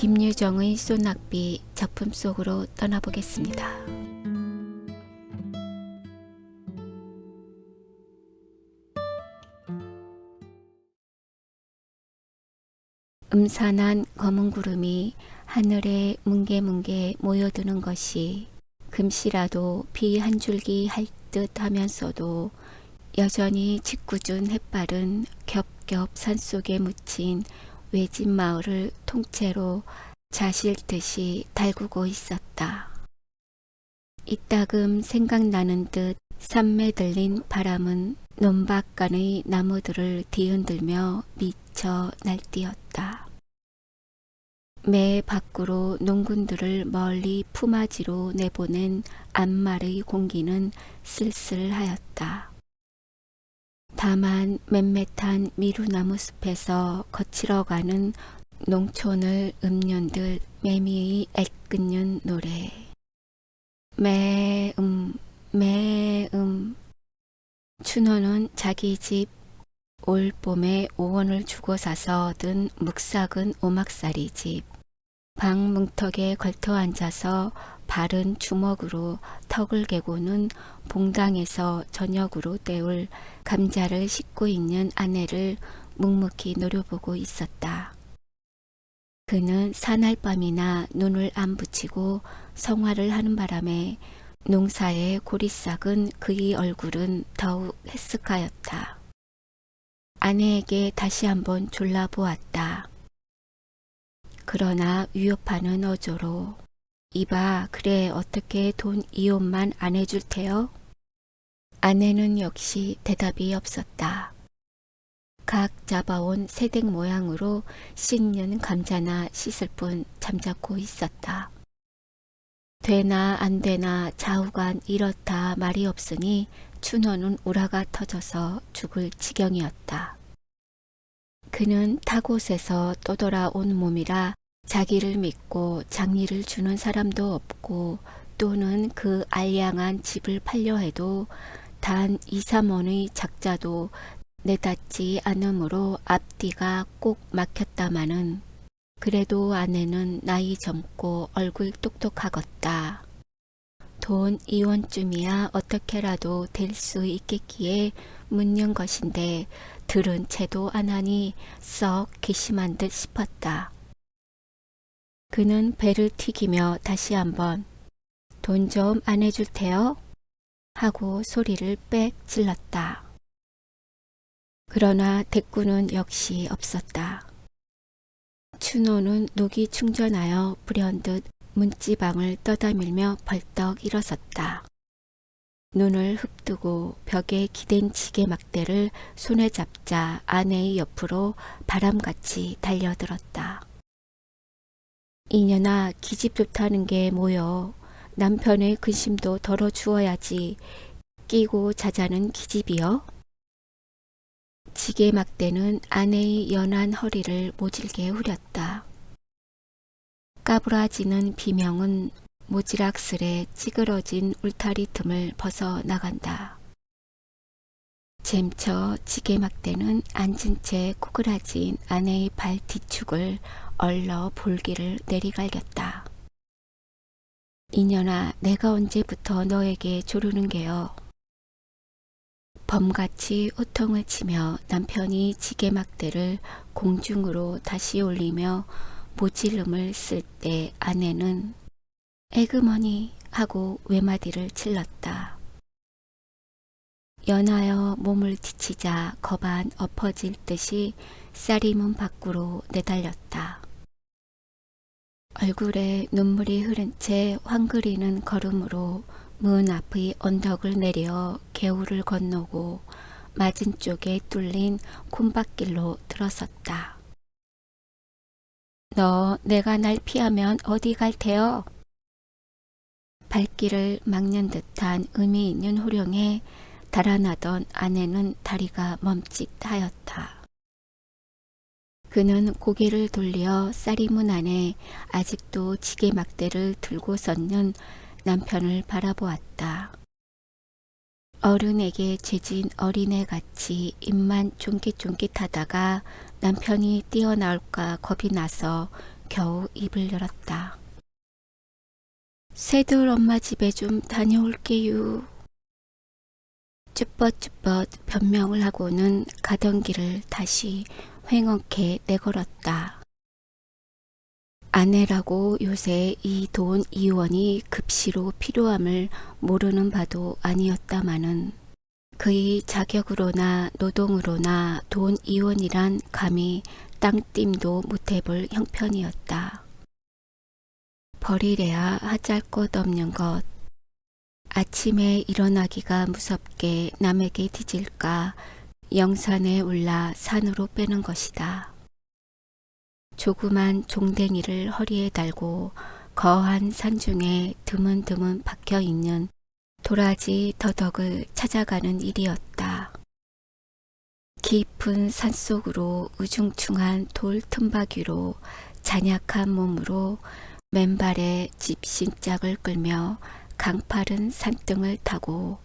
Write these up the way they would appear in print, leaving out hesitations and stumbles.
김유정의 소낙비 작품 속으로 떠나보겠습니다. 음산한 검은 구름이 하늘에 뭉게뭉게 모여드는 것이 금시라도 비 한 줄기 할 듯 하면서도 여전히 짓궂은 햇발은 겹겹 산속에 묻힌 외진 마을을 통째로 자실듯이 달구고 있었다. 이따금 생각나는 듯 산매 들린 바람은 논밭간의 나무들을 뒤흔들며 미쳐 날뛰었다. 매 밖으로 농군들을 멀리 품앗이로 내보낸 앞말의 공기는 쓸쓸하였다. 다만 맴매탄 미루나무 숲에서 거칠어가는 농촌을 읊는 듯 매미의 애끓는 노래. 매음 매음. 춘호는 자기 집 올 봄에 5원을 주고 사서 얻은 묵삭은 오막살이 집. 방 문턱에 걸터 앉아서 바른 주먹으로 턱을 개고는 봉당에서 저녁으로 때울 감자를 씻고 있는 아내를 묵묵히 노려보고 있었다. 그는 사날밤이나 눈을 안 붙이고 성화를 하는 바람에 농사의 고리싹은 그의 얼굴은 더욱 해쓱하였다. 아내에게 다시 한번 졸라보았다. 그러나 위협하는 어조로 이봐 그래 어떻게 돈 2원만 안 해줄 테요? 아내는 역시 대답이 없었다. 각 잡아온 새댁 모양으로 씻는 감자나 씻을 뿐 잠자코 있었다. 되나 안 되나 좌우간 이렇다 말이 없으니 춘호는 우라가 터져서 죽을 지경이었다. 그는 타곳에서 떠돌아온 몸이라 자기를 믿고 장리를 주는 사람도 없고 또는 그 알량한 집을 팔려 해도 단 2, 3원의 작자도 내닫지 않으므로 앞뒤가 꼭 막혔다마는 그래도 아내는 나이 젊고 얼굴 똑똑하겄다. 돈 2원쯤이야 어떻게라도 될 수 있겠기에 묻는 것인데 들은 채도 안 하니 썩 괘씸한 듯 싶었다. 그는 배를 튀기며 다시 한번 돈 좀 안 해줄 테요? 하고 소리를 빽 질렀다. 그러나 대꾸는 역시 없었다. 춘호는 녹이 충전하여 불현듯 문지방을 떠다밀며 벌떡 일어섰다. 눈을 흡뜨고 벽에 기댄 지게 막대를 손에 잡자 아내의 옆으로 바람같이 달려들었다. 이년아 기집 좋다는 게 뭐여. 남편의 근심도 덜어주어야지. 끼고 자자는 기집이여. 지게 막대는 아내의 연한 허리를 모질게 후렸다. 까부라지는 비명은 모지락스레 찌그러진 울타리 틈을 벗어나간다. 잼쳐 지게 막대는 앉은 채 코그라진 아내의 발 뒤축을 얼러 볼기를 내리갈겼다. 이년아 내가 언제부터 너에게 조르는 게요. 범같이 호통을 치며 남편이 지게 막대를 공중으로 다시 올리며 모질름을 쓸 때 아내는 에그머니 하고 외마디를 질렀다. 연하여 몸을 지치자 거반 엎어질 듯이 쌀이 문 밖으로 내달렸다. 얼굴에 눈물이 흐른 채 황그리는 걸음으로 문 앞의 언덕을 내려 개울을 건너고 맞은 쪽에 뚫린 콩밭길로 들어섰다. 너 내가 날 피하면 어디 갈 테요? 발길을 막는 듯한 의미 있는 호령에 달아나던 아내는 다리가 멈칫하였다. 그는 고개를 돌려 쌀이문 안에 아직도 지게 막대를 들고 섰는 남편을 바라보았다. 어른에게 죄진 어린애같이 입만 쫑깃쫑깃하다가 남편이 뛰어나올까 겁이 나서 겨우 입을 열었다. 새들 엄마 집에 좀 다녀올게요. 쭈뼛쭈뼛 변명을 하고는 가던 길을 다시 횡하게 내걸었다. 아내라고 요새 이 돈 2원이 급시로 필요함을 모르는 바도 아니었다마는 그의 자격으로나 노동으로나 돈 2원이란 감히 땅띵도 못해볼 형편이었다. 버리래야 하잘 것 없는 것. 아침에 일어나기가 무섭게 남에게 뒤질까 영산에 올라 산으로 빼는 것이다. 조그만 종댕이를 허리에 달고 거한 산중에 드문드문 박혀있는 도라지 더덕을 찾아가는 일이었다. 깊은 산속으로 우중충한 돌 틈바귀로 잔약한 몸으로 맨발에 집신짝을 끌며 강파른 산등을 타고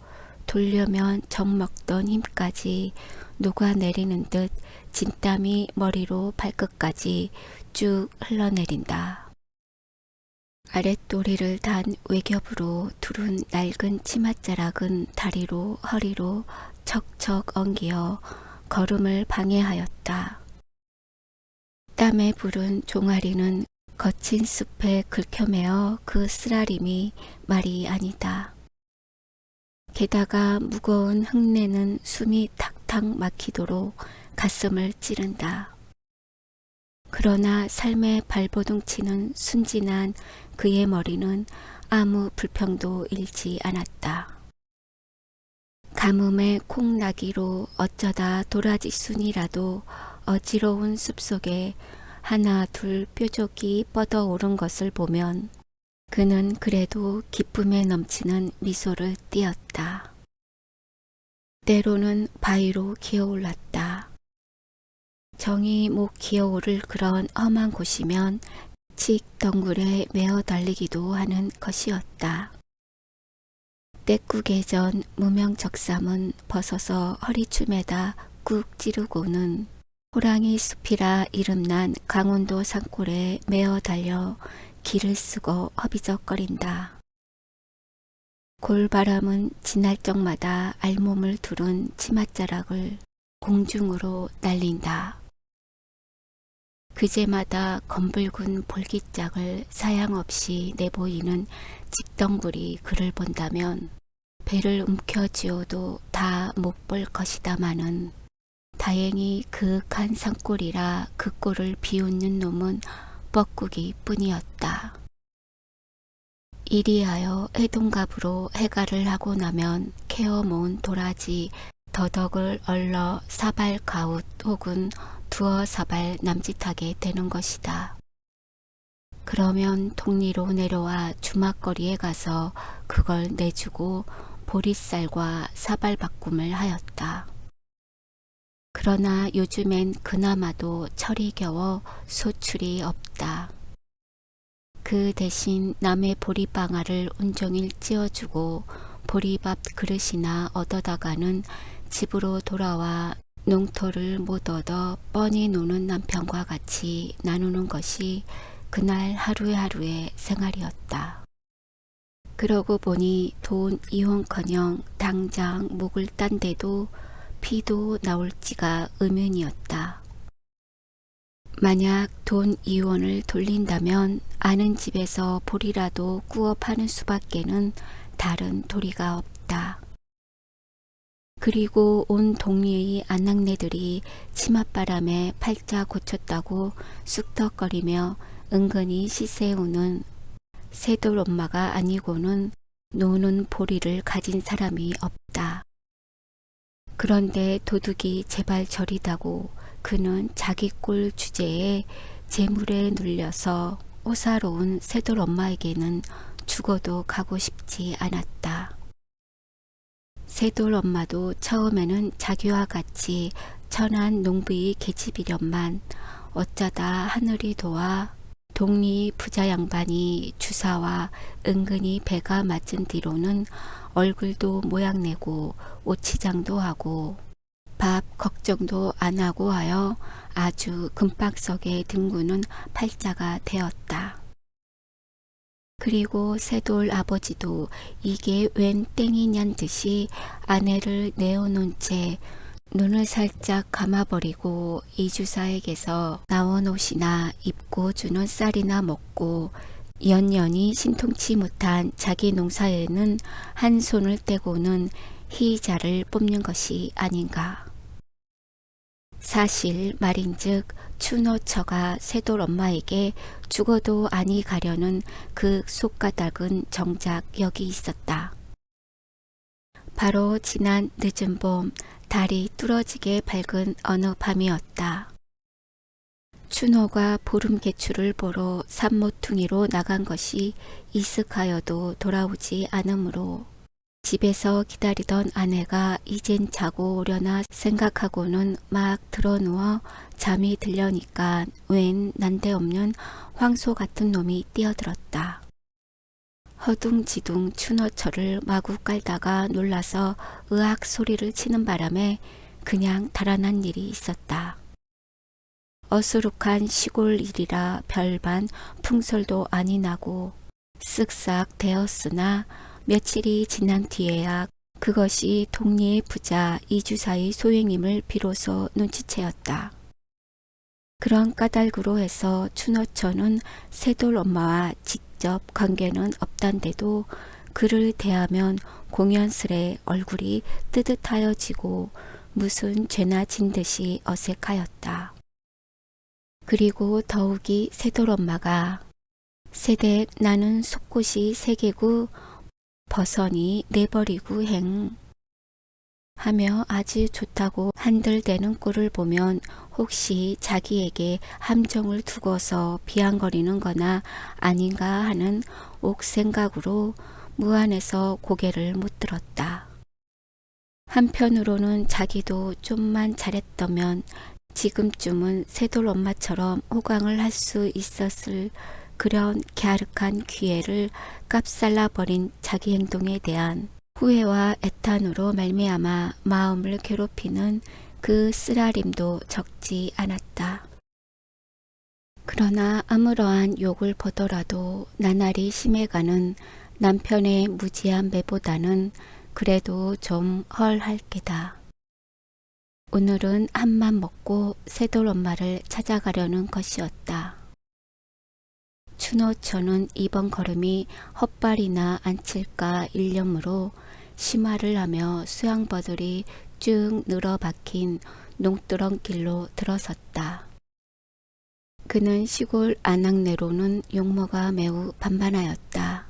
돌려면 젖먹던 힘까지 녹아내리는 듯 진땀이 머리로 발끝까지 쭉 흘러내린다. 아랫도리를 단 외겹으로 두른 낡은 치맛자락은 다리로 허리로 척척 엉기어 걸음을 방해하였다. 땀에 부른 종아리는 거친 숲에 긁혀매어 그 쓰라림이 말이 아니다. 게다가 무거운 흙내는 숨이 탁탁 막히도록 가슴을 찌른다. 그러나 삶의 발버둥치는 순진한 그의 머리는 아무 불평도 일지 않았다. 가뭄에 콩나기로 어쩌다 도라지순이라도 어지러운 숲속에 하나 둘 뾰족이 뻗어오른 것을 보면 그는 그래도 기쁨에 넘치는 미소를 띄었다. 때로는 바위로 기어올랐다. 정이 목 기어오를 그런 험한 곳이면 칡 덩굴에 메어 달리기도 하는 것이었다. 때꾸게 전 무명적삼은 벗어서 허리춤에다 꾹 찌르고는 호랑이 숲이라 이름난 강원도 산골에 메어 달려 길을 쓰고 허비적거린다. 골바람은 지날 적마다 알몸을 두른 치맛자락을 공중으로 날린다. 그제마다 검붉은 볼기짝을 사양없이 내보이는 집덩굴이 그를 본다면 배를 움켜쥐어도 다 못 볼 것이다마는 다행히 그윽한 산골이라 그 꼴을 비웃는 놈은 뻐꾸기 뿐이었다. 이리하여 해동갑으로 해가를 하고 나면 캐어 모은 도라지 더덕을 얼러 사발 가웃 혹은 두어 사발 남짓하게 되는 것이다. 그러면 동리로 내려와 주막거리에 가서 그걸 내주고 보리쌀과 사발 바꿈을 하였다. 그러나 요즘엔 그나마도 철이 겨워 소출이 없다. 그 대신 남의 보리방아를 온종일 찧어주고 보리밥 그릇이나 얻어다가는 집으로 돌아와 농토를 못 얻어 뻔히 노는 남편과 같이 나누는 것이 그날 하루하루의 생활이었다. 그러고 보니 돈 2원커녕 당장 목을 딴 데도 피도 나올지가 의문이었다. 만약 돈 2원을 돌린다면 아는 집에서 보리라도 구워 파는 수밖에는 다른 도리가 없다. 그리고 온 동리의 아낙네들이 치맛바람에 팔자 고쳤다고 쑥덕거리며 은근히 시세우는 새돌 엄마가 아니고는 노는 보리를 가진 사람이 없다. 그런데 도둑이 제발 저리다고 그는 자기 꼴 주제에 재물에 눌려서 호사로운 새돌 엄마에게는 죽어도 가고 싶지 않았다. 새돌 엄마도 처음에는 자기와 같이 천한 농부의 계집이련만 어쩌다 하늘이 도와 동리 부자 양반이 주사와 은근히 배가 맞은 뒤로는 얼굴도 모양내고 옷치장도 하고 밥 걱정도 안 하고 하여 아주 금방석에 뒹구는 팔자가 되었다. 그리고 새돌 아버지도 이게 웬 땡이냔 듯이 아내를 내어놓은 채 눈을 살짝 감아버리고 이주사에게서 나온 옷이나 입고 주는 쌀이나 먹고 연연히 신통치 못한 자기 농사에는 한 손을 떼고는 희자를 뽑는 것이 아닌가. 사실 말인즉 추노처가 새돌 엄마에게 죽어도 아니 가려는 그 속가닥은 정작 여기 있었다. 바로 지난 늦은 봄 달이 뚫어지게 밝은 어느 밤이었다. 추노가 보름개추를 보러 산모퉁이로 나간 것이 이슥하여도 돌아오지 않으므로 집에서 기다리던 아내가 이젠 자고 오려나 생각하고는 막 드러누워 잠이 들려니까 웬 난데없는 황소 같은 놈이 뛰어들었다. 허둥지둥 추노처를 마구 깔다가 놀라서 으악 소리를 치는 바람에 그냥 달아난 일이 있었다. 어수룩한 시골 일이라 별반 풍설도 아니 나고 쓱싹 되었으나 며칠이 지난 뒤에야 그것이 동리의 부자 이주사의 소행임을 비로소 눈치채었다. 그런 까닭으로 해서 추노처는 새돌 엄마와 직접 관계는 없단데도 그를 대하면 공연스레 얼굴이 뜨뜻하여지고 무슨 죄나 진 듯이 어색하였다. 그리고 더욱이 새돌 엄마가 새댁 나는 속곳이 세개구 버선이 내버리고 행 하며 아주 좋다고 한들대는 꼴을 보면 혹시 자기에게 함정을 두고서 비앙거리는 거나 아닌가 하는 옥생각으로 무안해서 고개를 못 들었다. 한편으로는 자기도 좀만 잘했다면 지금쯤은 새돌 엄마처럼 호강을 할 수 있었을 그런 갸륵한 기회를 깝살라버린 자기 행동에 대한 후회와 애탄으로 말미암아 마음을 괴롭히는 그 쓰라림도 적지 않았다. 그러나 아무러한 욕을 보더라도 나날이 심해가는 남편의 무지한 매보다는 그래도 좀 헐할 게다. 오늘은 한맘 먹고 새돌 엄마를 찾아가려는 것이었다. 추노처는 이번 걸음이 헛발이나 안 칠까 일념으로 심화를 하며 수양버들이 쭉 늘어박힌 농두렁길로 들어섰다. 그는 시골 안악내로는 용모가 매우 반반하였다.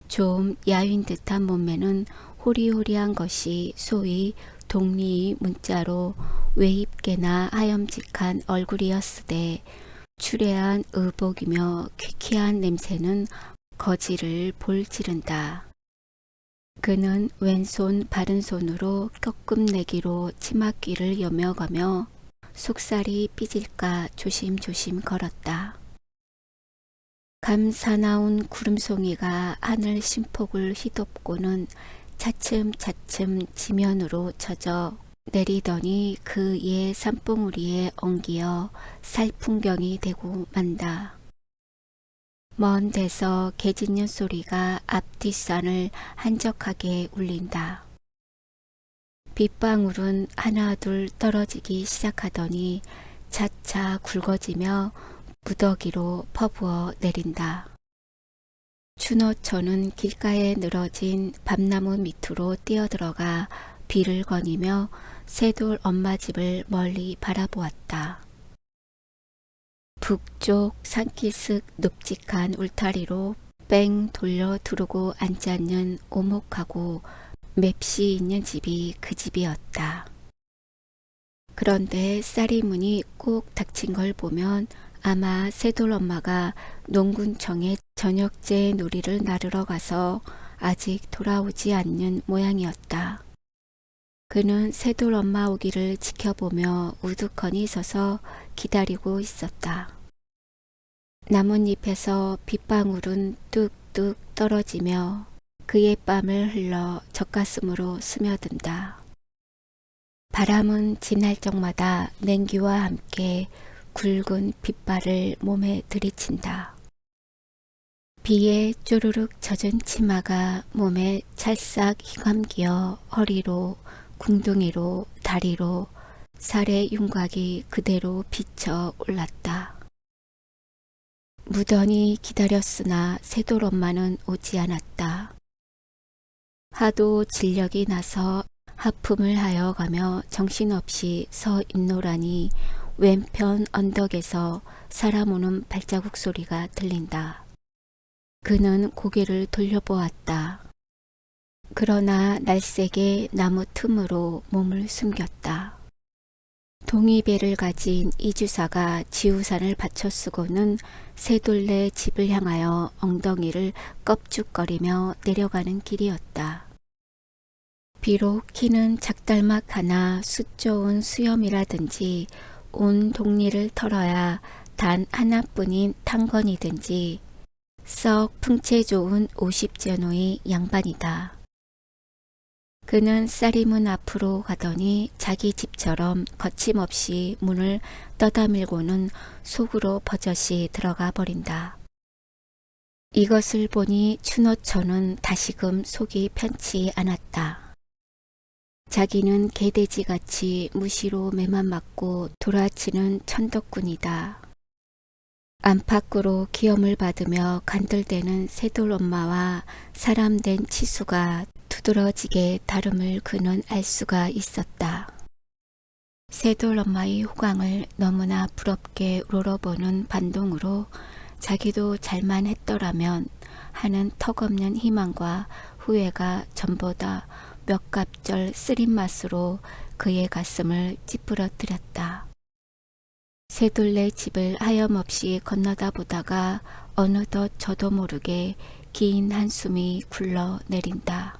좀 야윈 듯한 몸매는 호리호리한 것이 소위 동리 문자로 외입게나 하염직한 얼굴이었으되 추레한 의복이며 퀴퀴한 냄새는 거지를 볼지른다. 그는 왼손 바른손으로 꺾음내기로 치맛귀를 여며가며 속살이 삐질까 조심조심 걸었다. 감사나온 구름송이가 하늘 신폭을 휘덮고는 차츰차츰 지면으로 젖어 내리더니 그 예 산봉우리에 엉기어 살풍경이 되고 만다. 먼 데서 개 짖는 소리가 앞뒷산을 한적하게 울린다. 빗방울은 하나 둘 떨어지기 시작하더니 차차 굵어지며 무더기로 퍼부어 내린다. 추노처는 길가에 늘어진 밤나무 밑으로 뛰어들어가 비를 거니며 새돌 엄마 집을 멀리 바라보았다. 북쪽 산기슭 눕직한 울타리로 뺑 돌려 두르고 앉아있는 오목하고 맵시 있는 집이 그 집이었다. 그런데 쌀이 문이 꼭 닫힌 걸 보면 아마 새돌 엄마가 농군청에 저녁제 누리를 나르러 가서 아직 돌아오지 않는 모양이었다. 그는 새돌 엄마 오기를 지켜보며 우두커니 서서 기다리고 있었다. 나뭇잎에서 빗방울은 뚝뚝 떨어지며 그의 뺨을 흘러 젖가슴으로 스며든다. 바람은 지날 적마다 냉기와 함께 굵은 빗발을 몸에 들이친다. 비에 쪼르륵 젖은 치마가 몸에 찰싹 휘감기어 허리로, 궁둥이로, 다리로 살의 윤곽이 그대로 비쳐 올랐다. 무던히 기다렸으나 새돌엄마는 오지 않았다. 하도 진력이 나서 하품을 하여 가며 정신없이 서 있노라니 왼편 언덕에서 사람 오는 발자국 소리가 들린다. 그는 고개를 돌려보았다. 그러나 날쌔게 나무 틈으로 몸을 숨겼다. 동이배를 가진 이주사가 지우산을 받쳐 쓰고는 새돌레 집을 향하여 엉덩이를 껍죽거리며 내려가는 길이었다. 비록 키는 작달막 하나 숫 좋은 수염이라든지 온 동리를 털어야 단 하나뿐인 탕건이든지 썩 풍채 좋은 50전후의 양반이다. 그는 쌀이문 앞으로 가더니 자기 집처럼 거침없이 문을 떠다밀고는 속으로 버젓이 들어가 버린다. 이것을 보니 춘호처는 다시금 속이 편치 않았다. 자기는 개돼지같이 무시로 매만 맞고 돌아치는 천덕꾼이다. 안팎으로 기염을 받으며 간들대는 새돌엄마와 사람된 치수가 두드러지게 다름을 그는 알 수가 있었다. 새돌엄마의 호강을 너무나 부럽게 우러러보는 반동으로 자기도 잘만 했더라면 하는 턱없는 희망과 후회가 전보다 몇 갑절 쓰린 맛으로 그의 가슴을 찌푸러뜨렸다. 새돌레 집을 하염없이 건너다 보다가 어느덧 저도 모르게 긴 한숨이 굴러 내린다.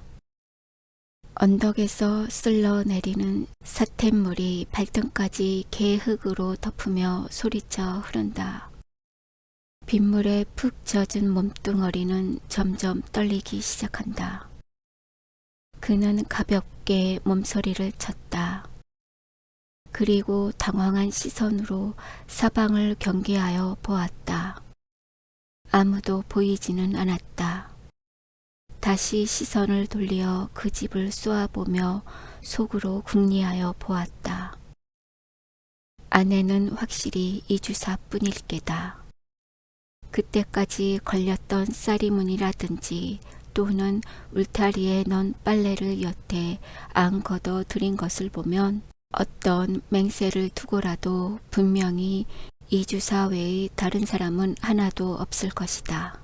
언덕에서 쓸러 내리는 사태물이 발등까지 개흙으로 덮으며 소리쳐 흐른다. 빗물에 푹 젖은 몸뚱어리는 점점 떨리기 시작한다. 그는 가볍게 몸서리를 쳤다. 그리고 당황한 시선으로 사방을 경계하여 보았다. 아무도 보이지는 않았다. 다시 시선을 돌려 그 집을 쏘아보며 속으로 궁리하여 보았다. 아내는 확실히 이주사뿐일 게다. 그때까지 걸렸던 쌀이문이라든지 또는 울타리에 넣은 빨래를 여태 안 걷어 들인 것을 보면 어떤 맹세를 두고라도 분명히 이주사 외의 다른 사람은 하나도 없을 것이다.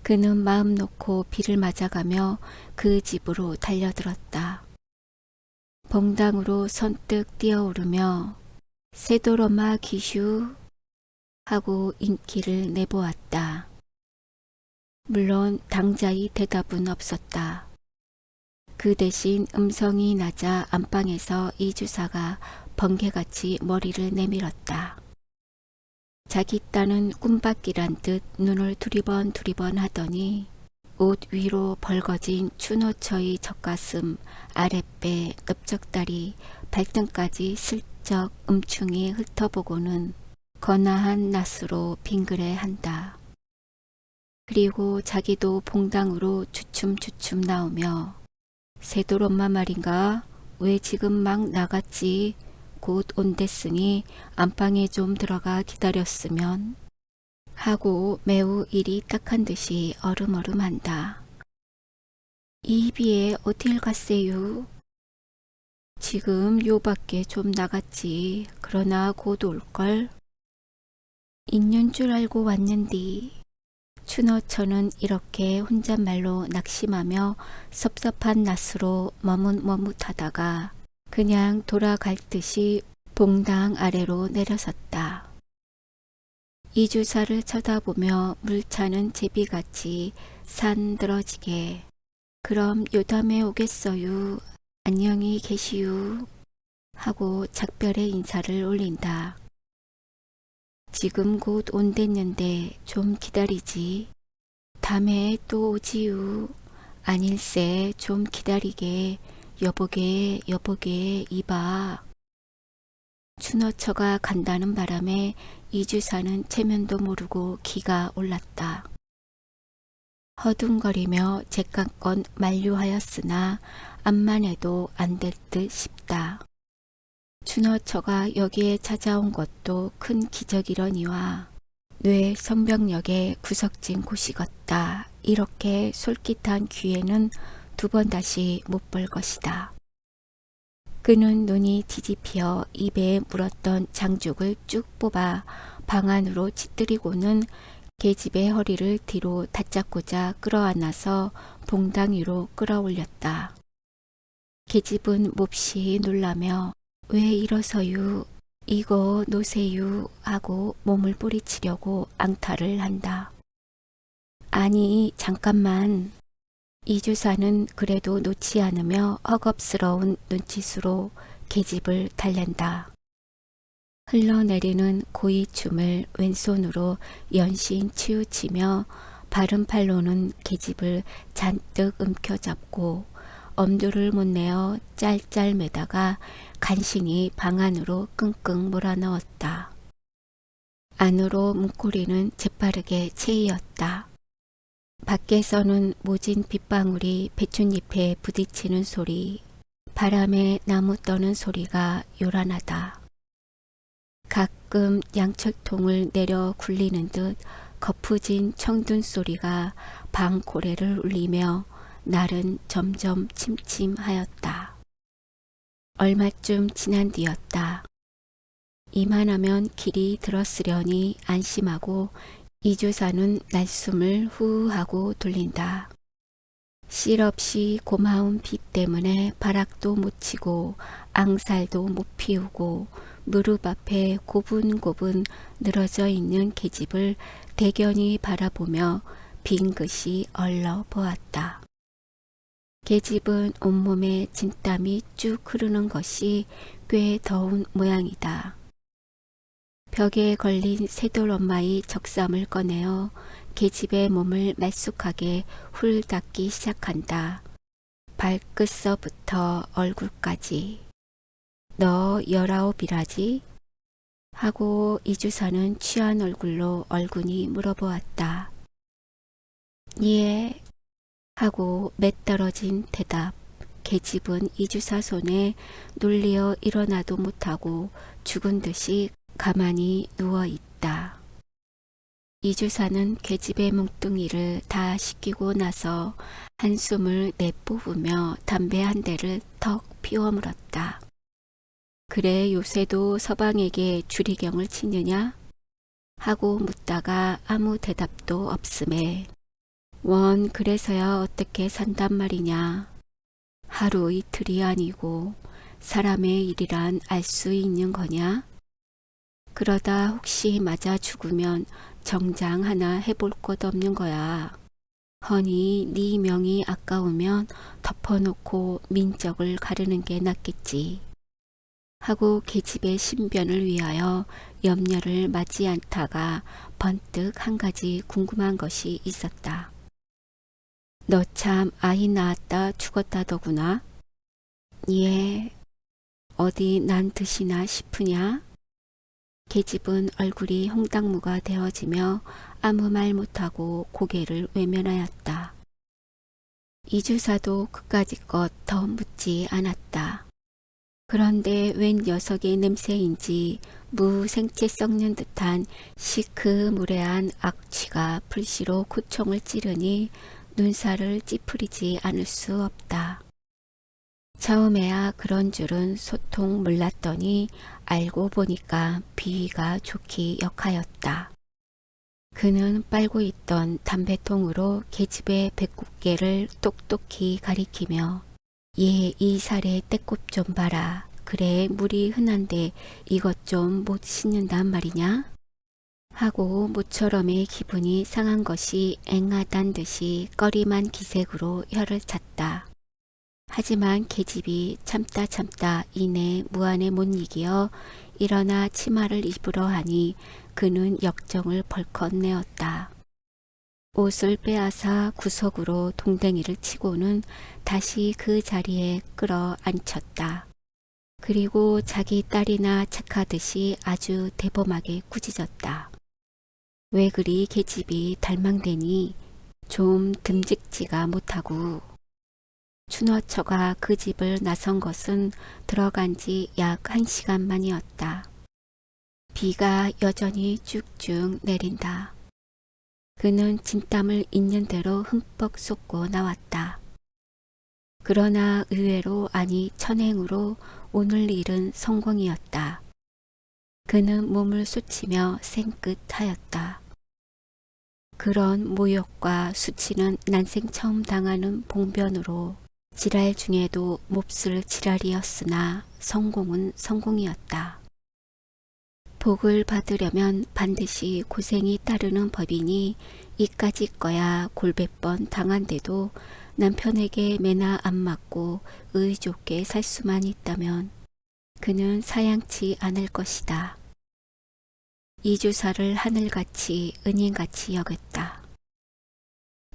그는 마음 놓고 비를 맞아가며 그 집으로 달려들었다. 봉당으로 선뜻 뛰어오르며 새돌엄마 기슈 하고 인기를 내보았다. 물론 당자의 대답은 없었다. 그 대신 음성이 낮아 안방에서 이주사가 번개같이 머리를 내밀었다. 자기 딴은 꿈밖이란 듯 눈을 두리번 하더니 옷 위로 벌거진 춘호처의 젖가슴, 아랫배, 넓적다리, 발등까지 슬쩍 음충이 훑어보고는 거나한 낯으로 빙그레한다. 그리고 자기도 봉당으로 주춤주춤 나오며 새돌엄마 말인가? 왜 지금 막 나갔지? 곧 온댔으니 안방에 좀 들어가 기다렸으면 하고 매우 일이 딱한 듯이 얼음얼음한다. 이 비에 어딜 갔세요? 지금 요 밖에 좀 나갔지. 그러나 곧 올걸? 있는 줄 알고 왔는디. 춘어처는 이렇게 혼잣말로 낙심하며 섭섭한 낯으로 머뭇머뭇하다가 그냥 돌아갈 듯이 봉당 아래로 내려섰다. 이주사를 쳐다보며 물차는 제비같이 산들어지게 그럼 요담에 오겠어요. 안녕히 계시유 하고 작별의 인사를 올린다. 지금 곧 온댔는데 좀 기다리지. 다음에 또 오지유. 아닐세 좀 기다리게. 여보게 이봐. 준어처가 간다는 바람에 이주사는 체면도 모르고 기가 올랐다. 허둥거리며 객관건 만류하였으나 암만 해도 안 될 듯 싶다. 준어처가 여기에 찾아온 것도 큰 기적이러니와 뇌 성벽력에 구석진 곳이겠다. 이렇게 솔깃한 기회는 두 번 다시 못 볼 것이다. 그는 눈이 뒤집혀 입에 물었던 장죽을 쭉 뽑아 방 안으로 찌뜨리고는 계집의 허리를 뒤로 다잡고자 끌어안아서 봉당 위로 끌어올렸다. 계집은 몹시 놀라며 왜 이러서유, 이거 놓으세유 하고 몸을 뿌리치려고 앙탈을 한다. 아니 잠깐만. 이주사는 그래도 놓지 않으며 허겁스러운 눈짓으로 계집을 달랜다. 흘러내리는 고이춤을 왼손으로 연신 치우치며 바른 팔로는 계집을 잔뜩 움켜잡고 엄두를 못 내어 짤짤매다가 간신히 방 안으로 끙끙 몰아넣었다. 안으로 문고리는 재빠르게 채이었다. 밖에서는 모진 빗방울이 배춧잎에 부딪히는 소리, 바람에 나무 떠는 소리가 요란하다. 가끔 양철통을 내려 굴리는 듯 거푸진 청둔 소리가 방 고래를 울리며 날은 점점 침침하였다. 얼마쯤 지난 뒤였다. 이만하면 길이 들었으려니 안심하고 이주사는 날숨을 후하고 돌린다. 실없이 고마운 비 때문에 바락도 못 치고 앙살도 못 피우고 무릎 앞에 고분고분 늘어져 있는 계집을 대견히 바라보며 빈긋이 얼러 보았다. 계집은 온몸에 진땀이 쭉 흐르는 것이 꽤 더운 모양이다. 벽에 걸린 쇠돌 엄마의 적삼을 꺼내어 계집의 몸을 말쑥하게 훌 닦기 시작한다. 발끝서부터 얼굴까지. 너 19이라지? 하고 이주사는 취한 얼굴로 얼굴이 물어보았다. 예. 하고 맷떨어진 대답. 계집은 이주사 손에 눌리어 일어나도 못하고 죽은 듯이 가만히 누워있다. 이주사는 계집의 뭉뚱이를 다 씻기고 나서 한숨을 내뿜으며 담배 한 대를 턱 피워 물었다. 그래 요새도 서방에게 주리경을 치느냐? 하고 묻다가 아무 대답도 없음에 원 그래서야 어떻게 산단 말이냐. 하루 이틀이 아니고 사람의 일이란 알 수 있는 거냐? 그러다 혹시 맞아 죽으면 정장 하나 해볼 것 없는 거야. 허니 네 명이 아까우면 덮어놓고 민적을 가르는 게 낫겠지. 하고 계집의 신변을 위하여 염려를 마지 않다가 번뜩 한 가지 궁금한 것이 있었다. 너 참 아이 낳았다 죽었다더구나. 예. 어디 난 듯이나 싶으냐? 계집은 얼굴이 홍당무가 되어지며 아무 말 못하고 고개를 외면하였다. 이주사도 그까짓 것 더 묻지 않았다. 그런데 웬 녀석의 냄새인지 무생채 썩는 듯한 시크무레한 악취가 불시로 구청을 찌르니 눈살을 찌푸리지 않을 수 없다. 처음에야 그런 줄은 소통 몰랐더니 알고 보니까 비위가 좋기 역하였다. 그는 빨고 있던 담배통으로 계집의 배꼽깨를 똑똑히 가리키며 얘 이 살에 때꼽 좀 봐라. 그래 물이 흔한데 이것 좀 못 씻는단 말이냐? 하고 모처럼의 기분이 상한 것이 앵하단 듯이 꺼림한 기색으로 혀를 찼다. 하지만 계집이 참다 이내 무안에 못 이기어 일어나 치마를 입으러 하니 그는 역정을 벌컥 내었다. 옷을 빼앗아 구석으로 동댕이를 치고는 다시 그 자리에 끌어 앉혔다. 그리고 자기 딸이나 착하듯이 아주 대범하게 꾸짖었다. 왜 그리 계집이 달망대니 좀 듬직지가 못하고. 춘어처가 그 집을 나선 것은 들어간 지 약 1시간 만이었다. 비가 여전히 쭉쭉 내린다. 그는 진땀을 있는 대로 흠뻑 쏟고 나왔다. 그러나 의외로 아니 천행으로 오늘 일은 성공이었다. 그는 몸을 쑤치며 생긋하였다. 그런 모욕과 수치는 난생 처음 당하는 봉변으로 지랄 중에도 몹쓸 지랄이었으나 성공은 성공이었다. 복을 받으려면 반드시 고생이 따르는 법이니 이까짓 거야 골백 번 당한데도 남편에게 매나 안 맞고 의좋게 살 수만 있다면 그는 사양치 않을 것이다. 이주사를 하늘같이 은인같이 여겼다.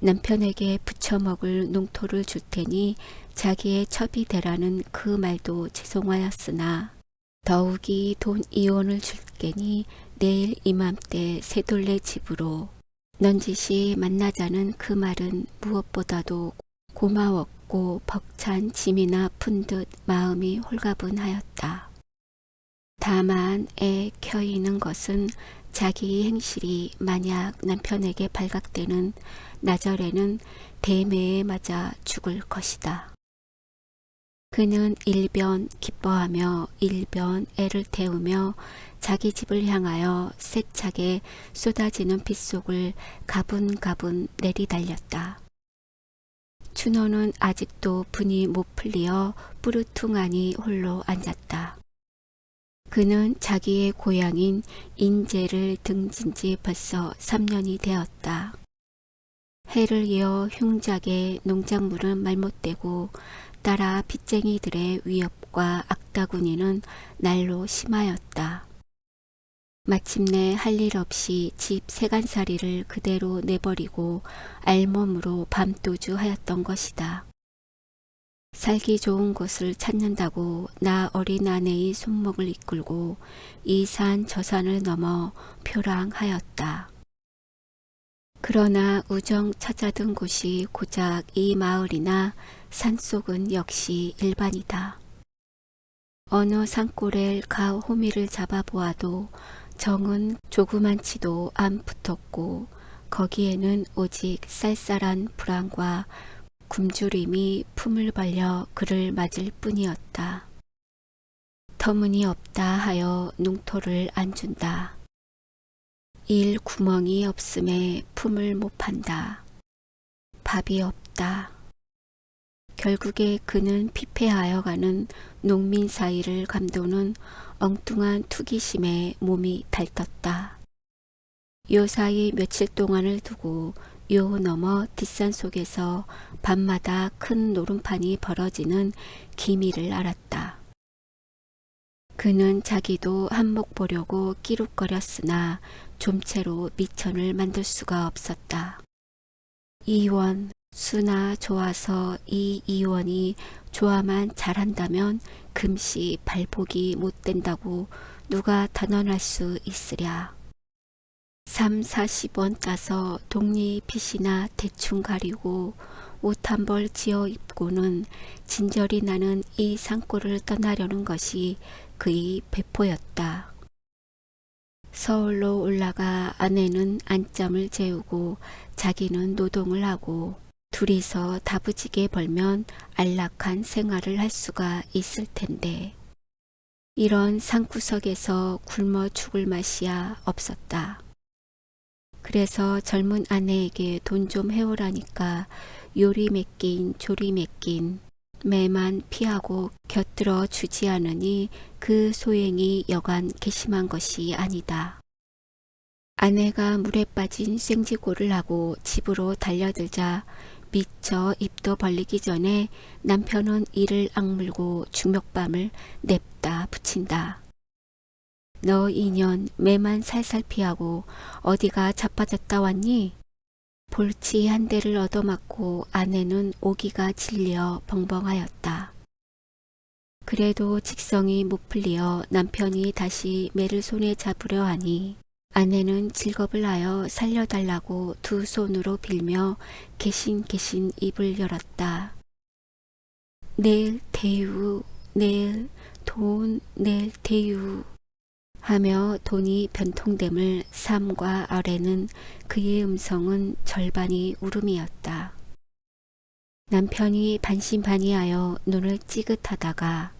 남편에게 부쳐먹을 농토를 줄 테니 자기의 첩이 되라는 그 말도 죄송하였으나 더욱이 돈 이원을 줄 게니 내일 이맘때 새돌레 집으로 넌지시 만나자는 그 말은 무엇보다도 고마웠고 벅찬 짐이나 푼 듯 마음이 홀가분하였다. 다만 애 켜이는 것은 자기 행실이 만약 남편에게 발각되는 나절에는 대매에 맞아 죽을 것이다. 그는 일변 기뻐하며 일변 애를 태우며 자기 집을 향하여 세차게 쏟아지는 빗속을 가분가분 내리달렸다. 춘호는 아직도 분이 못 풀리어 뿌르퉁하니 홀로 앉았다. 그는 자기의 고향인 인제를 등진 지 벌써 3년이 되었다. 해를 이어 흉작의 농작물은 말못되고 따라 빚쟁이들의 위협과 악다구니는 날로 심하였다. 마침내 할 일 없이 집 세간살이를 그대로 내버리고 알몸으로 밤도주하였던 것이다. 살기 좋은 곳을 찾는다고 나 어린 아내의 손목을 이끌고 이 산 저 산을 넘어 표랑하였다. 그러나 우정 찾아든 곳이 고작 이 마을이나 산속은 역시 일반이다. 어느 산골에 가 호미를 잡아보아도 정은 조그만치도 안 붙었고 거기에는 오직 쌀쌀한 불안과 굶주림이 품을 벌려 그를 맞을 뿐이었다. 터무니없다 하여 농토를 안 준다. 일 구멍이 없음에 품을 못 판다. 밥이 없다. 결국에 그는 피폐하여 가는 농민 사이를 감도는 엉뚱한 투기심에 몸이 달떴다. 요사이 며칠 동안을 두고 요 너머 뒷산 속에서 밤마다 큰 노름판이 벌어지는 기미를 알았다. 그는 자기도 한몫 보려고 끼룩거렸으나 좀채로 미천을 만들 수가 없었다. 이원, 수나 좋아서 이 이원이 좋아만 잘한다면 금시 발복이 못 된다고 누가 단언할 수 있으랴. 30-40원 따서 독립빚이나 대충 가리고 옷 한 벌 지어 입고는 진절이 나는 이 산골을 떠나려는 것이 그의 배포였다. 서울로 올라가 아내는 안짬을 재우고 자기는 노동을 하고 둘이서 다부지게 벌면 안락한 생활을 할 수가 있을 텐데 이런 산구석에서 굶어 죽을 맛이야 없었다. 그래서 젊은 아내에게 돈 좀 해오라니까 요리 맡긴 조리 맡긴 매만 피하고 곁들어 주지 않으니 그 소행이 여간 괘씸한 것이 아니다. 아내가 물에 빠진 생지고를 하고 집으로 달려들자 미처 입도 벌리기 전에 남편은 이를 악물고 중멱밤을 냅다 붙인다. 너 인연 매만 살살 피하고 어디가 자빠졌다 왔니? 볼치 한 대를 얻어맞고 아내는 오기가 질려 벙벙하였다. 그래도 직성이 못 풀리어 남편이 다시 매를 손에 잡으려 하니 아내는 질겁을 하여 살려달라고 두 손으로 빌며 개신개신 입을 열었다. 내일 대유, 내일 돈, 내일 대유 하며 돈이 변통됨을 삼과 아래는 그의 음성은 절반이 울음이었다. 남편이 반신반의하여 눈을 찌긋하다가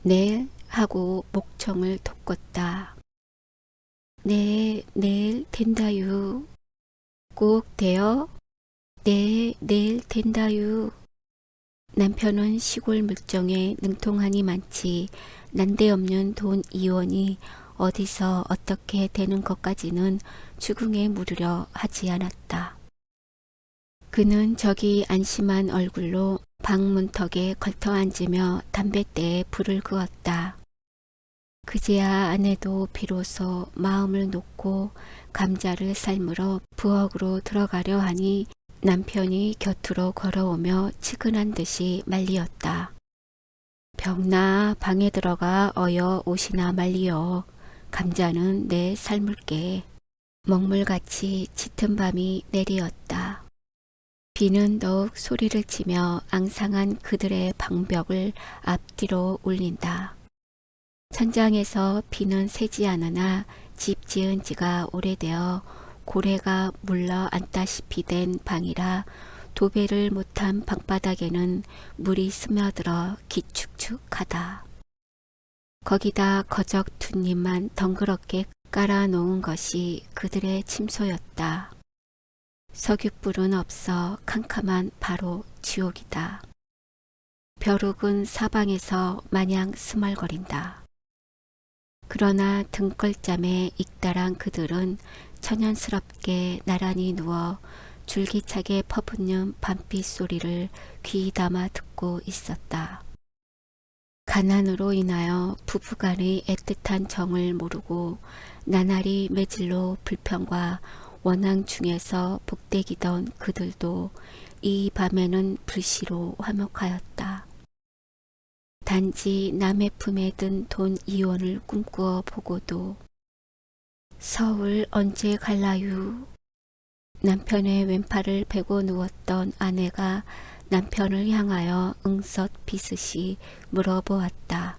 네 하고 목청을 돋궜다. 네, 내일 된다유. 꼭 돼요? 네, 내일 된다유. 남편은 시골 물정에 능통하니 많지 난데없는 돈 2원이 어디서 어떻게 되는 것까지는 추궁에 물으려 하지 않았다. 그는 저기 안심한 얼굴로 방 문턱에 걸터 앉으며 담뱃대에 불을 그었다. 그제야 아내도 비로소 마음을 놓고 감자를 삶으러 부엌으로 들어가려 하니 남편이 곁으로 걸어오며 치근한 듯이 말리었다. 병나 방에 들어가 어여 옷이나 말리어. 감자는 내 삶을게. 먹물같이 짙은 밤이 내리었다. 비는 더욱 소리를 치며 앙상한 그들의 방벽을 앞뒤로 울린다. 천장에서 비는 새지 않으나 집 지은 지가 오래되어 고래가 물러 앉다시피 된 방이라 도배를 못한 방바닥에는 물이 스며들어 기축축하다. 거기다 거적 뭇잎만 덩그렇게 깔아놓은 것이 그들의 침소였다. 석유불은 없어 캄캄한 바로 지옥이다. 벼룩은 사방에서 마냥 스멀거린다. 그러나 등걸잠에 익달한 그들은 천연스럽게 나란히 누워 줄기차게 퍼붓는 밤비 소리를 귀 담아 듣고 있었다. 가난으로 인하여 부부간의 애틋한 정을 모르고 나날이 매질로 불평과 원앙 중에서 복대기던 그들도 이 밤에는 불시로 화목하였다. 단지 남의 품에 든 돈 2원을 꿈꾸어 보고도 서울 언제 갈라유? 남편의 왼팔을 베고 누웠던 아내가 남편을 향하여 응석 비슷이 물어보았다.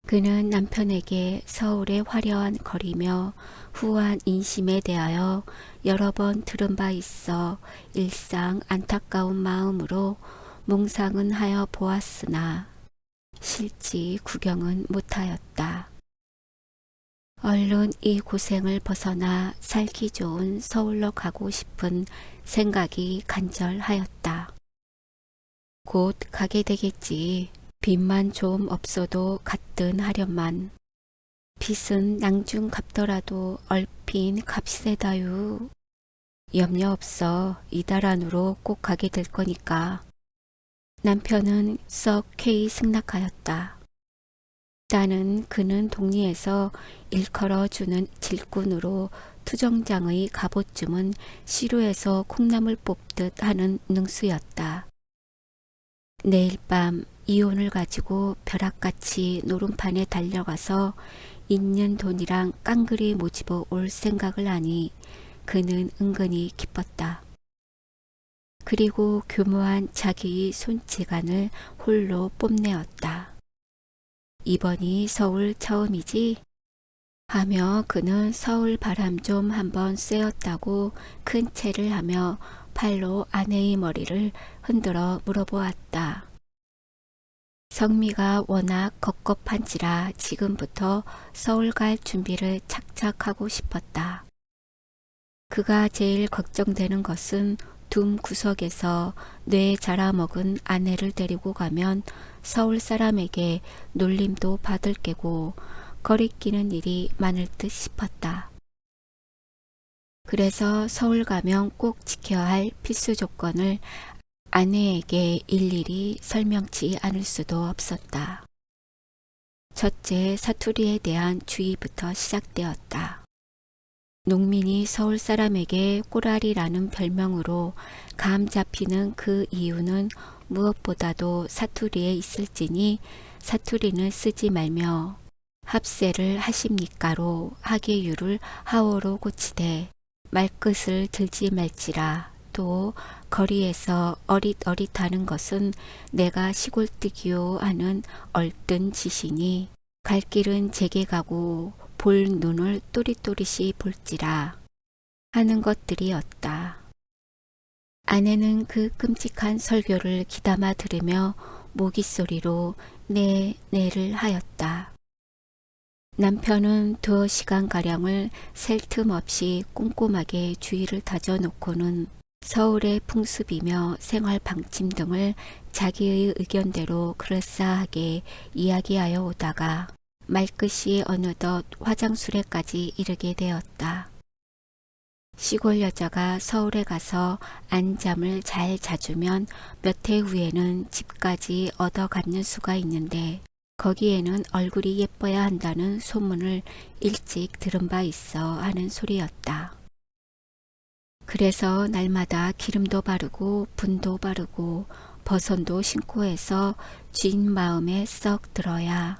그는 남편에게 서울의 화려한 거리며 후한 인심에 대하여 여러 번 들은 바 있어 일상 안타까운 마음으로 몽상은 하여 보았으나 실지 구경은 못하였다. 얼른 이 고생을 벗어나 살기 좋은 서울로 가고 싶은 생각이 간절하였다. 곧 가게 되겠지. 빚만 좀 없어도 갔든 하련만. 빚은 낭중 갚더라도 얼핀 값세다유. 염려 없어. 이달 안으로 꼭 가게 될 거니까. 남편은 썩 쾌히 승낙하였다. 딸은 그는 동리에서 일컬어 주는 질꾼으로 투정장의 갑옷쯤은 시루에서 콩나물 뽑듯 하는 능수였다. 내일 밤 이혼을 가지고 벼락같이 노름판에 달려가서 있는 돈이랑 깡그리 모집어 올 생각을 하니 그는 은근히 기뻤다. 그리고 교묘한 자기의 손찌간을 홀로 뽐내었다. 이번이 서울 처음이지? 하며 그는 서울 바람 좀 한번 쐬었다고 큰 체를 하며 팔로 아내의 머리를 흔들어 물어보았다. 성미가 워낙 겁겁한지라 지금부터 서울 갈 준비를 착착 하고 싶었다. 그가 제일 걱정되는 것은 둠 구석에서 뇌 자라먹은 아내를 데리고 가면 서울 사람에게 놀림도 받을 게고 거리끼는 일이 많을 듯 싶었다. 그래서 서울 가면 꼭 지켜야 할 필수 조건을 아내에게 일일이 설명치 않을 수도 없었다. 첫째, 사투리에 대한 주의부터 시작되었다. 농민이 서울 사람에게 꼬라리라는 별명으로 감 잡히는 그 이유는 무엇보다도 사투리에 있을지니 사투리는 쓰지 말며 합세를 하십니까로 하계유를 하오로 고치되 말끝을 들지 말지라. 또 거리에서 어릿어릿하는 것은 내가 시골뜨기요 하는 얼뜬 짓이니 갈 길은 제게 가고 볼 눈을 또릿또릿이 볼지라 하는 것들이었다. 아내는 그 끔찍한 설교를 귀담아 들으며 모깃소리로 네를 하였다. 남편은 2시간가량을 셀 틈 없이 꼼꼼하게 주의를 다져놓고는 서울의 풍습이며 생활 방침 등을 자기의 의견대로 그럴싸하게 이야기하여 오다가 말끝이 어느덧 화장술에까지 이르게 되었다. 시골 여자가 서울에 가서 안잠을 잘 자주면 몇 해 후에는 집까지 얻어 갖는 수가 있는데 거기에는 얼굴이 예뻐야 한다는 소문을 일찍 들은 바 있어 하는 소리였다. 그래서 날마다 기름도 바르고 분도 바르고 버선도 신고 해서 쥔 마음에 썩 들어야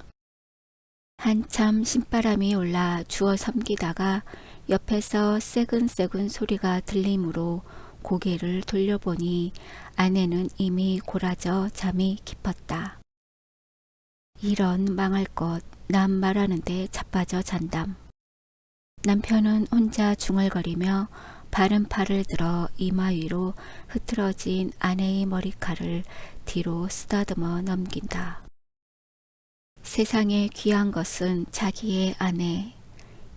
한참 신바람이 올라 주워 섬기다가 옆에서 새근새근 소리가 들리므로 고개를 돌려보니 아내는 이미 고라져 잠이 깊었다. 이런 망할 것, 남 말하는데 자빠져 잔담. 남편은 혼자 중얼거리며 바른 팔을 들어 이마 위로 흐트러진 아내의 머리칼을 뒤로 쓰다듬어 넘긴다. 세상에 귀한 것은 자기의 아내.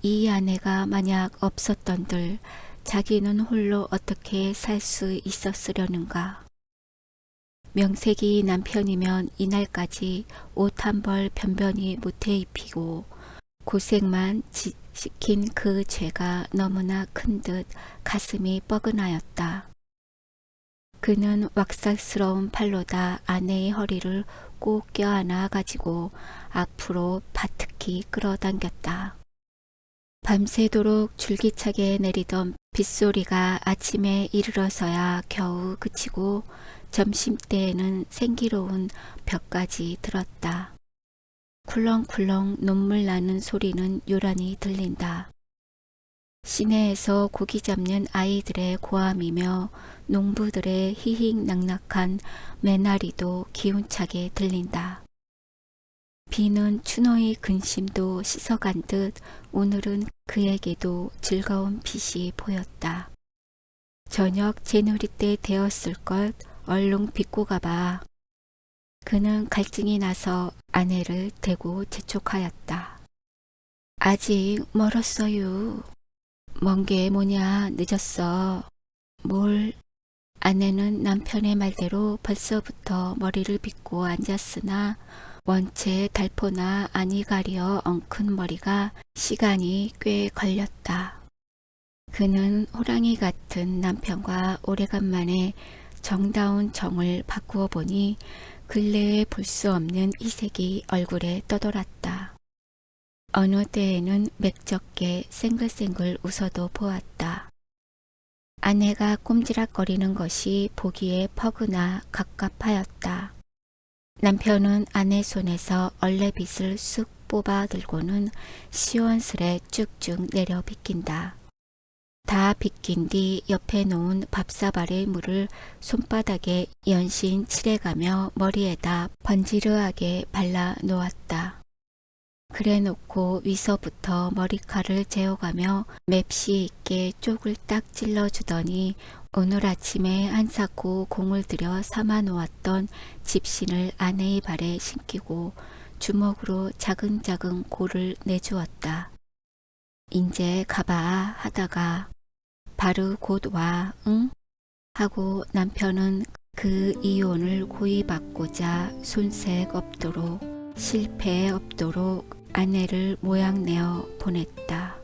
이 아내가 만약 없었던들 자기는 홀로 어떻게 살 수 있었으려는가. 명색이 남편이면 이날까지 옷 한 벌 변변히 못해 입히고 고생만 시킨 그 죄가 너무나 큰 듯 가슴이 뻐근하였다. 그는 왁살스러운 팔로다 아내의 허리를 꼭 껴안아 가지고 앞으로 바트키 끌어당겼다. 밤새도록 줄기차게 내리던 빗소리가 아침에 이르러서야 겨우 그치고 점심때에는 생기로운 벽까지 들었다. 쿨렁쿨렁 눈물 나는 소리는 요란히 들린다. 시내에서 고기 잡는 아이들의 고함이며 농부들의 희희낙낙한 매나리도 기운차게 들린다. 비는 추노의 근심도 씻어간 듯 오늘은 그에게도 즐거운 빛이 보였다. 저녁 제누리 때 되었을 것 얼른 빚고 가봐. 그는 갈증이 나서 아내를 대고 재촉하였다. 아직 멀었어요. 먼 게 뭐냐, 늦었어. 뭘? 아내는 남편의 말대로 벌써부터 머리를 빗고 앉았으나 원체 달포나 아니 가려 엉큰 머리가 시간이 꽤 걸렸다. 그는 호랑이 같은 남편과 오래간만에 정다운 정을 바꾸어 보니 근래에 볼 수 없는 이색이 얼굴에 떠돌았다. 어느 때에는 맥적게 생글생글 웃어도 보았다. 아내가 꼼지락거리는 것이 보기에 퍼그나 갑갑하였다. 남편은 아내 손에서 얼레빗을 쑥 뽑아 들고는 시원스레 쭉쭉 내려 빗긴다. 다 빗긴 뒤 옆에 놓은 밥사발의 물을 손바닥에 연신 칠해가며 머리에다 번지르하게 발라 놓았다. 그래 놓고 위서부터 머리칼을 재어가며 맵시 있게 쪽을 딱 찔러주더니 오늘 아침에 한사코 공을 들여 삼아 놓았던 집신을 아내의 발에 신기고 주먹으로 자근자근 골을 내주었다. 인제 가봐 하다가 바로 곧 와, 응? 하고 남편은 그 이혼을 고이 받고자 손색 없도록 실패 없도록 아내를 모양내어 보냈다.